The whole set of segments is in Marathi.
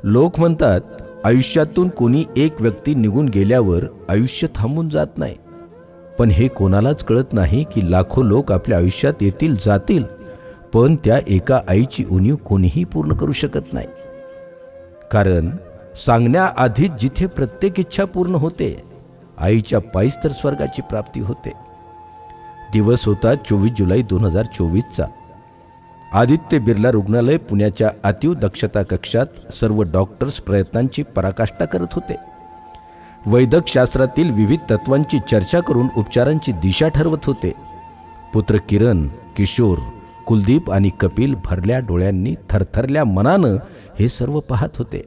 लोक म्हणतात, आयुष्यातून कोणी एक व्यक्ती निघून गेल्यावर आयुष्य थांबून जात नाही. पण हे कोणालाच कळत नाही की लाखो लोक आपल्या आयुष्यात येतील जातील, पण त्या एका आईची उणीव कोणीही पूर्ण करू शकत नाही. कारण सांगण्याआधीच जिथे प्रत्येक इच्छा पूर्ण होते, आईच्या पायीच तर स्वर्गाची प्राप्ती होते. दिवस होता 24 जुलै 2024चा. आदित्य बिर्ला रुग्णालय पुण्याच्या अतीव दक्षता कक्षात सर्व डॉक्टर्स प्रयत्नांची पराकाष्ठा करत होते. वैद्यक शास्त्रातील विविध तत्वांची चर्चा करून उपचारांची दिशा ठरवत होते. पुत्र किरण, किशोर, कुलदीप आणि कपिल भरल्या डोळ्यांनी थरथरल्या मनानं हे सर्व पाहत होते.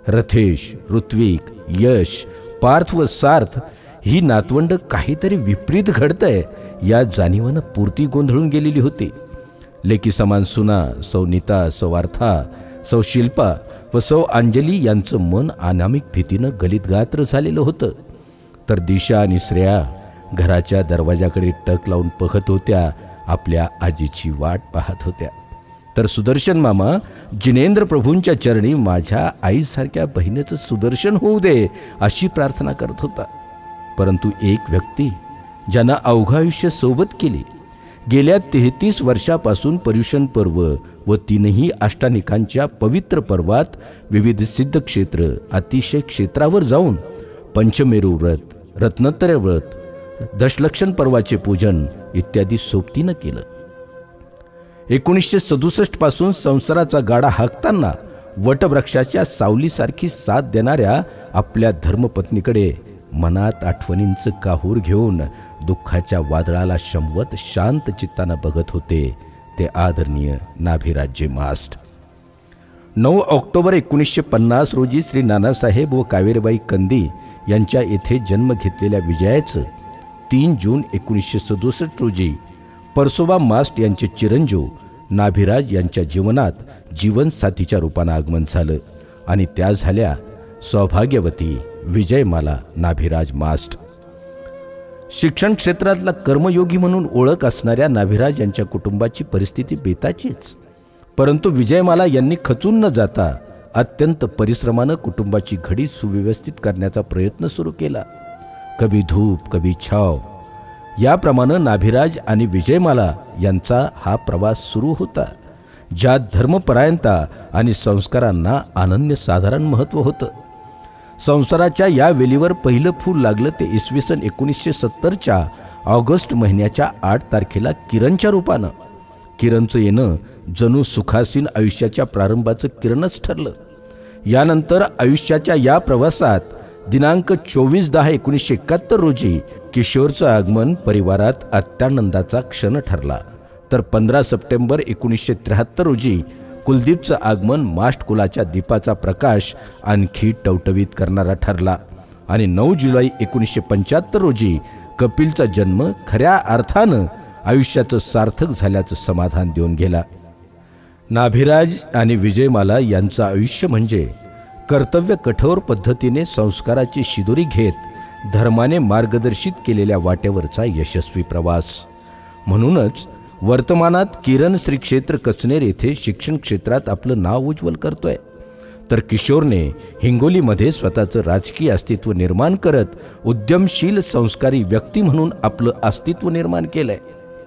रथेश, ऋत्विक, यश, पार्थ व सार्थ ही नातवंड काहीतरी विपरीत घडतंय या जाणीवानं पूर्ती गोंधळून गेलेली होती. लेकी समान सुना सौ नीता, सौ आर्था, सौ शिल्पा व सौ अंजली यांचं मन अनामिक भीतीनं गलितगात्र झालेलं होतं. तर दिशा आणि श्रेया घराच्या दरवाजाकडे टक लावून पाहत होत्या, आपल्या आजीची वाट पाहत होत्या. तर सुदर्शन मामा जिनेंद्र प्रभूंच्या चरणी माझ्या आईसारख्या बहिणीचं सुदर्शन होऊ दे अशी प्रार्थना करत होता. परंतु एक व्यक्ती ज्यानं अवघं आयुष्य सोबत केले, गेल्या 33 वर्षापासून पर्युषण पर्व व 3ही अष्टानिकांच्या पवित्र पर्वात विविध सिद्धक्षेत्र अतिशय क्षेत्रावर जाऊन पंचमेरू व्रत, रत्नत्रय व्रत, दशलक्षण पर्वाचे पूजन इत्यादी सोबतीनं केलं. 1967 पासून संसाराचा गाडा हाकताना वटवृक्षाच्या सावलीसारखी साथ देणाऱ्या आपल्या धर्मपत्नीकडे मनात आठवणींचं काहूर घेऊन दुःखाच्या वादळाला शमवत शांत चित्तानं बघत होते ते आदरणीय नाभिराजजी मास्ट. 9 ऑक्टोबर 1950 रोजी श्री नानासाहेब व कावेरीबाई कंदी यांच्या येथे जन्म घेतलेल्या विजयाचं 3 जून 1967 रोजी परसोबा मास्ट यांचे चिरंजीव नाभिराज यांच्या जीवनात जीवनसाथीच्या रूपानं आगमन झालं आणि त्या झाल्या सौभाग्यवती विजयमाला नाभिराज मास्ट. शिक्षण क्षेत्रातला कर्मयोगी म्हणून ओळख असणाऱ्या नाभिराज यांच्या कुटुंबाची परिस्थिती बेताचीच. परंतु विजयमाला यांनी खचून न जाता अत्यंत परिश्रमानं कुटुंबाची घडी सुव्यवस्थित करण्याचा प्रयत्न सुरू केला. कभी धूप कभी छाव याप्रमाणे नाभिराज आणि विजयमाला यांचा हा प्रवास सुरू होता, ज्यात धर्मपरायणता आणि संस्कारांना अनन्यसाधारण महत्त्व होतं. संसाराच्या या वेलीवर पहिलं फूल लागलं ते इसवी सन 1970च्या ऑगस्ट महिन्याच्या 8 तारखेला किरणच्या रूपानं. किरणचं येणं जणू सुखासीन आयुष्याच्या प्रारंभाचं किरणच ठरलं. यानंतर आयुष्याच्या या प्रवासात दिनांक 24/10/1971 रोजी किशोरचं आगमन परिवारात अत्यानंदाचा क्षण ठरला. तर 15 सप्टेंबर 1973 रोजी कुलदीपचं आगमन मास्ट कुलाच्या दीपाचा प्रकाश आणखी टवटवीत करणारा ठरला. आणि 9 जुलै 1975 रोजी कपिलचा जन्म खऱ्या अर्थानं आयुष्याचं सार्थक झाल्याचं समाधान देऊन गेला. नाभिराज आणि विजयमाला यांचं आयुष्य म्हणजे कर्तव्य कठोर पद्धतीने संस्काराची शिदोरी घेत धर्माने मार्गदर्शित केलेल्या वाटेवरचा यशस्वी प्रवास. म्हणूनच वर्तमानात किरण श्री क्षेत्र कचनेर येथे शिक्षण क्षेत्रात आपलं नाव उज्ज्वल करतोय. तर किशोरने हिंगोलीमध्ये स्वतःचं राजकीय अस्तित्व निर्माण करत उद्यमशील संस्कारी व्यक्ती म्हणून आपलं अस्तित्व निर्माण केलंय.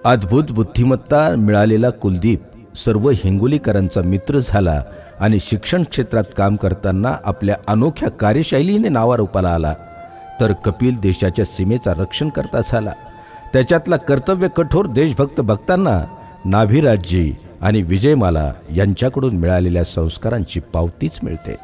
अद्भुत बुद्धिमत्ता मिळालेला कुलदीप सर्व हिंगोलीकरांचा मित्र झाला आणि शिक्षण क्षेत्रात काम करताना आपल्या अनोख्या कार्यशैलीने नावारूपाला आला. तर कपिल देशाच्या सीमेचा रक्षण करता झाला. त्याच्यातला कर्तव्य कठोर देशभक्त भक्तांना नाभिराजजी आणि विजयमाला यांच्याकडून मिळालेल्या संस्कारांची पावतीच मिळते.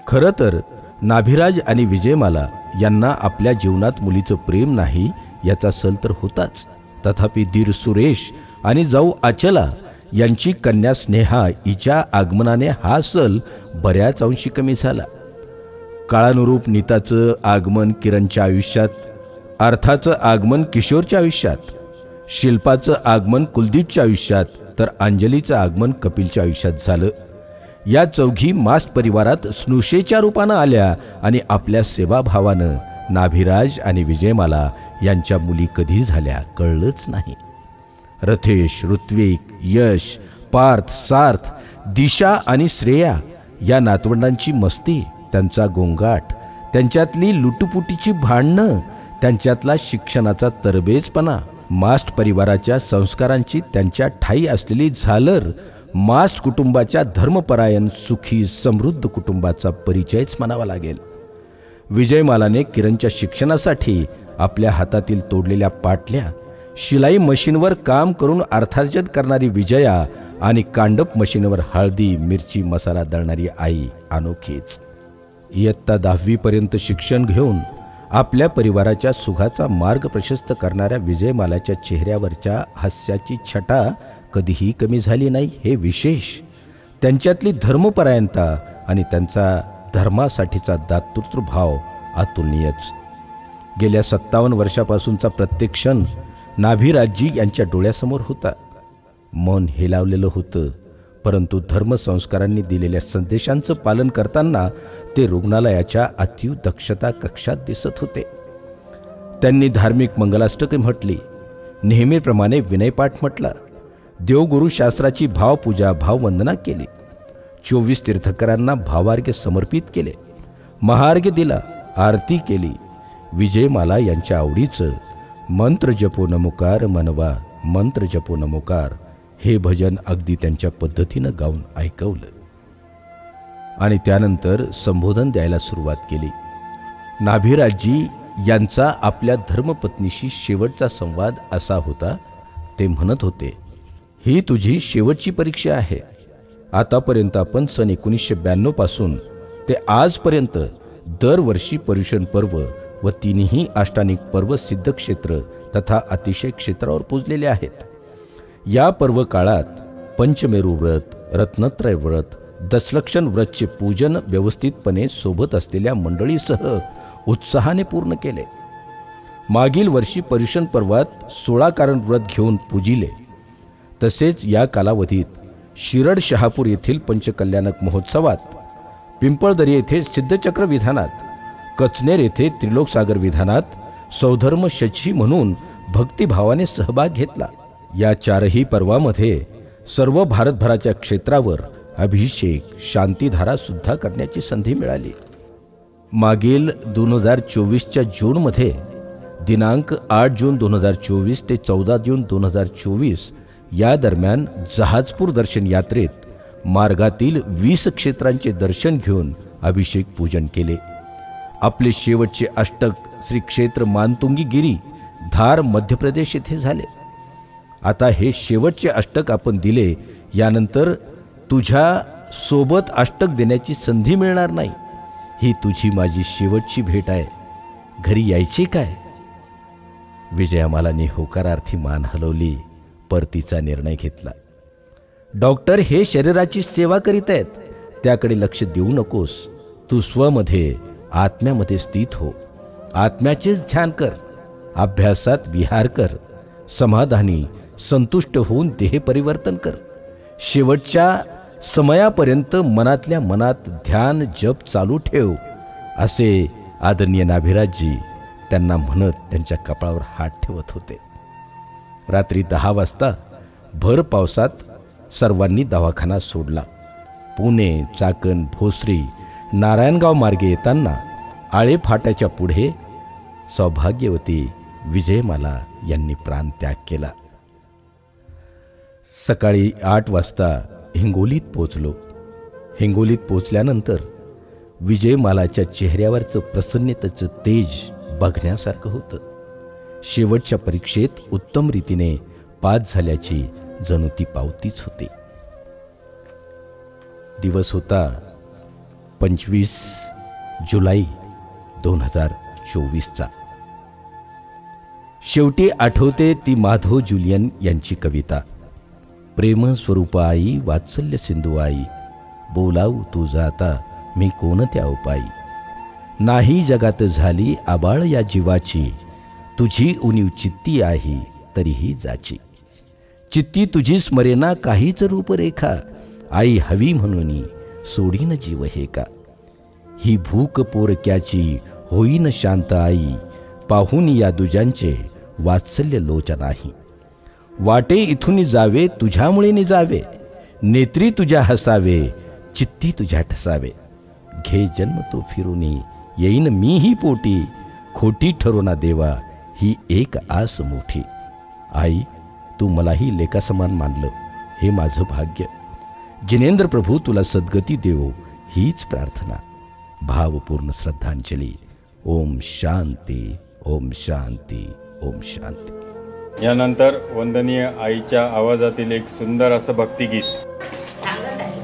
खरं तर नाभिराज आणि विजयमाला यांना आपल्या जीवनात मुलीचं प्रेम नाही याचा सल तर होताच. तथापि दीर सुरेश आणि जाऊ अचला यांची कन्या स्नेहा हिच्या आगमनाने हा सल बऱ्याच अंशी कमी झाला. काळानुरूप नीताचं आगमन किरणच्या आयुष्यात, अर्थाचं आगमन किशोरच्या आयुष्यात, शिल्पाचं आगमन कुलदीपच्या आयुष्यात, तर अंजलीचं आगमन कपिलच्या आयुष्यात झालं. या चौघी मास्ट परिवारात स्नुषेच्या रूपानं आल्या आणि आपल्या सेवाभावानं नाभिराज आणि विजयमाला यांच्या मुली कधी झाल्या कळलंच नाही. रथेश, ऋत्विक, यश, पार्थ, सार्थ, दिशा आणि श्रेया या नातवंडांची मस्ती, त्यांचा गोंगाट, त्यांच्यातली लुटुपुटीची भांडणं, त्यांच्यातला शिक्षणाचा तरबेजपणा, मास्ट परिवाराच्या संस्कारांची त्यांच्या ठायी असलेली झालर, मास्ट कुटुंबाच्या धर्मपरायण सुखी समृद्ध कुटुंबाचा परिचयच म्हणावा लागेल. विजयमालाने किरणच्या शिक्षणासाठी आपल्या हातातील तोडलेल्या पाटल्या, शिलाई मशीनवर काम करून अर्थार्जन करणारी विजया आणि कांडप मशीनवर हळदी मिरची मसाला दळणारी आई अनोखीच. इयत्ता 10वीपर्यंत शिक्षण घेऊन आपल्या परिवाराच्या सुखाचा मार्ग प्रशस्त करणाऱ्या विजयमालाच्या चेहऱ्यावरच्या हास्याची छटा कधीही कमी झाली नाही हे विशेष. त्यांच्यातली धर्मपरायणता आणि त्यांचा धर्मासाठीचा दातृत्वभाव अतुलनीयच. गेल्या 57 वर्षापासूनचा प्रत्येक क्षण नाभिराजी यांच्या डोळ्यासमोर होता. मन हेलावलेलं होतं, परंतु धर्मसंस्कारांनी दिलेल्या संदेशांचं पालन करताना ते रुग्णालयाच्या अतीव दक्षता कक्षात दिसत होते. त्यांनी धार्मिक मंगलाष्टके म्हटली, नेहमीप्रमाणे विनयपाठ म्हटला, देवगुरुशास्त्राची भावपूजा भाववंदना केली, 24 तीर्थकरांना भावार्घ्य समर्पित केले, महार्घ्य दिला, आरती केली. विजयमाला यांच्या आवडीचं मंत्र जपो नमोकार मनवा, मंत्र जपो नमोकार हे भजन अगदी त्यांच्या पद्धतीनं गाऊन ऐकवलं आणि त्यानंतर संबोधन द्यायला सुरुवात केली. नाभिराजी यांचा आपल्या धर्मपत्नीशी शेवटचा संवाद असा होता. ते म्हणत होते, ही तुझी शेवटची परीक्षा आहे. आतापर्यंत आपण सन 1992 पासून ते आजपर्यंत दरवर्षी पर्युषण पर्व व तिन्ही अष्टानिक पर्व सिद्धक्षेत्र तथा अतिशय क्षेत्रावर पूजलेले आहेत. या पर्व काळात पंचमेरू व्रत, रत्नत्रय व्रत, दशलक्षण व्रतचे पूजन व्यवस्थितपणे सोबत असलेल्या मंडळीसह उत्साहाने पूर्ण केले. मागील वर्षी पर्युषण पर्वात 16 कारण व्रत घेऊन पूजिले. तसेच या कालावधीत शिरड शहापूर येथील पंचकल्याणक महोत्सवात, पिंपळदरी येथे सिद्धचक्र विधानात, कचनेर येथे त्रिलोकसागर विधानात सौधर्म शची म्हणून भक्तिभावाने सहभाग घेतला. या 4ही पर्वामध्ये सर्व भारतभराच्या क्षेत्रावर अभिषेक, शांतीधारा सुद्धा करण्याची संधी मिळाली. मागील 2024च्या जूनमध्ये दिनांक 8 जून 2024 ते 14 जून 2024 या दरम्यान जहाजपूर दर्शन यात्रेत मार्गातील 20 क्षेत्रांचे दर्शन घेऊन अभिषेक पूजन केले. आपले शेवटचे अष्टक श्री क्षेत्र मानतुंगी गिरी, धार, मध्य प्रदेश येथे झाले. आता हे शेवटचे अष्टक आपण दिले, यानंतर तुझ्या सोबत अष्टक देण्याची संधी मिळणार नाही. ही तुझी माझी शेवटची भेट आहे. घरी यायची काय? विजयामालाने होकारार्थी मान हलवली, परतीचा निर्णय घेतला. डॉक्टर हे शरीराची सेवा करीत आहेत, त्याकडे लक्ष देऊ नकोस. तू स्वमध्ये, आत्म्यामध्ये स्थित हो. आत्म्याचेच ध्यान कर, अभ्यासात विहार कर, समाधानी संतुष्ट होऊन देह परिवर्तन कर. शेवटच्या समयापर्यंत मनातल्या मनात ध्यान जप चालू ठेव, असे आदरणीय नाभिराजी त्यांना म्हणत त्यांच्या कपाळावर हात ठेवत होते. रात्री 10 वाजता भर पावसात सर्वांनी दवाखाना सोडला. पुणे, चाकण, भोसरी, नारायणगाव मार्गे येताना आळे फाट्याच्या पुढे सौभाग्यवती विजयमाला यांनी प्राणत्याग केला. सकाळी 8 वाजता हिंगोलीत पोचलो. हिंगोलीत पोचल्यानंतर विजयमालाच्या चेहऱ्यावरचं प्रसन्नतेचं तेज बघण्यासारखं होतं. शेवटच्या परीक्षेत उत्तम रीतीने पास झाल्याची जणू ती पावतीच होती. दिवस होता 25 जुलै 2024चा. शेवटी आठवते ती माधव जुलियन यांची कविता. प्रेम स्वरूप आई, वात्सल्य सिंधू आई, बोलावू तू जाता मी कोणत्या उपायी. नाही जगात झाली आबाळ या जीवाची, तुझी उणीव चित्ती आहे तरीही जाची. चित्ती तुझी स्मरेना काहीच रूपरेखा, आई हवी म्हणून सोडीन जीव हे का. ही भूक पोरक्याची होईन शांत आई, पाहून या दुजांचे वात्सल्य लोचन नाही. वाटे इथून जावे तुझ्यामुळे निजावे, नेत्री तुझ्या हसावे चित्ती तुझ्या ठसावे. घे जन्म तो फिरुनी, येईन मीही पोटी. खोटी ठरो ना देवा, ही एक आस मोठी. आई, तू मलाही लेकासमान मानलं, हे माझं भाग्य. जिनेंद्र प्रभू तुला सद्गती देवो, हीच प्रार्थना. भावपूर्ण श्रद्धांजली. ओम शांती, ओम शांती, ओम शांती. यानंतर वंदनीय आईच्या आवाजातील एक सुंदर असं भक्तिगीत. सांगत आहे.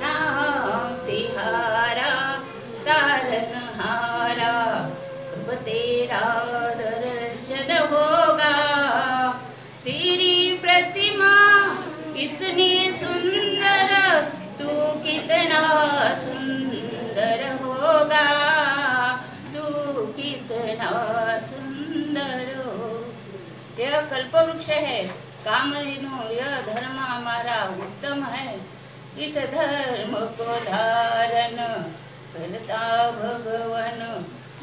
नाम तिहारा तारनहारा, कब तेरा दर्शन होगा. तेरी प्रतिमा कितनी सुंदर, तू कितना सुंदर होगा. तू कितना सुंदर हो. यह कल्पवृक्ष है, कामधेनु. यह धर्म हमारा उत्तम है. इस धर्म को धारण करता भगवन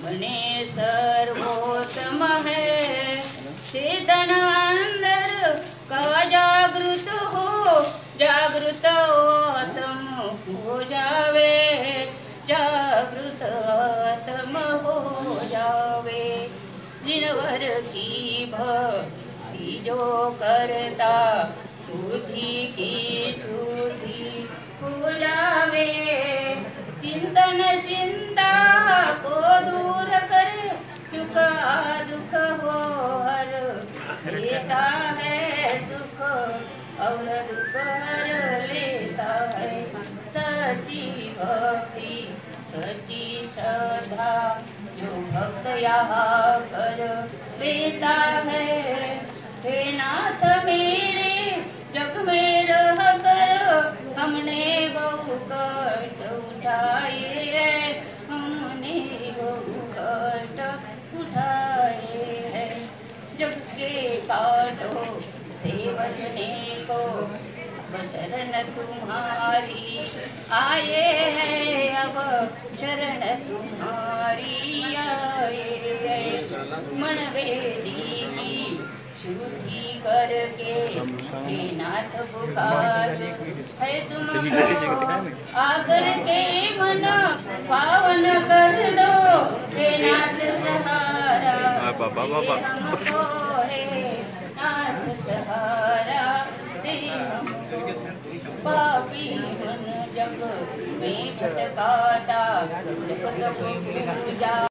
मने सर्वोत्तम है. चेतन अंदर का जागृत हो, जागृत आत्म हो जावे. जागृत आत्म हो जावे. जिनवर की भक्ति जो करता, बुद्धि की शुद्धि हो जावे. चिंतन चिंता को दूर करे, सुख दुख हो हर लेता है. सुख और दुख हर लेता है. सच्ची भक्ति सच्ची श्रद्धा जो भक्त यहाँ कर लेता है. हे नाथ मेरे जग में रह कर, हमने बहु कष्ट उठाए हैं. हमने बहु कष्ट उठाए हैं. जग के काटो से बचने को, शरण तुम्हारी आए हैं. अब शरण तुम्हारी आए हैं. मन वेदी की शुद्धि करके हे नाथ पुकार है तुमको. आकर के मन पावन कर दो, हे नाथ सहारा हमको. हे नाथ सहारा दे हमको. पापी मन जग में भटकाता, जगत को पूजा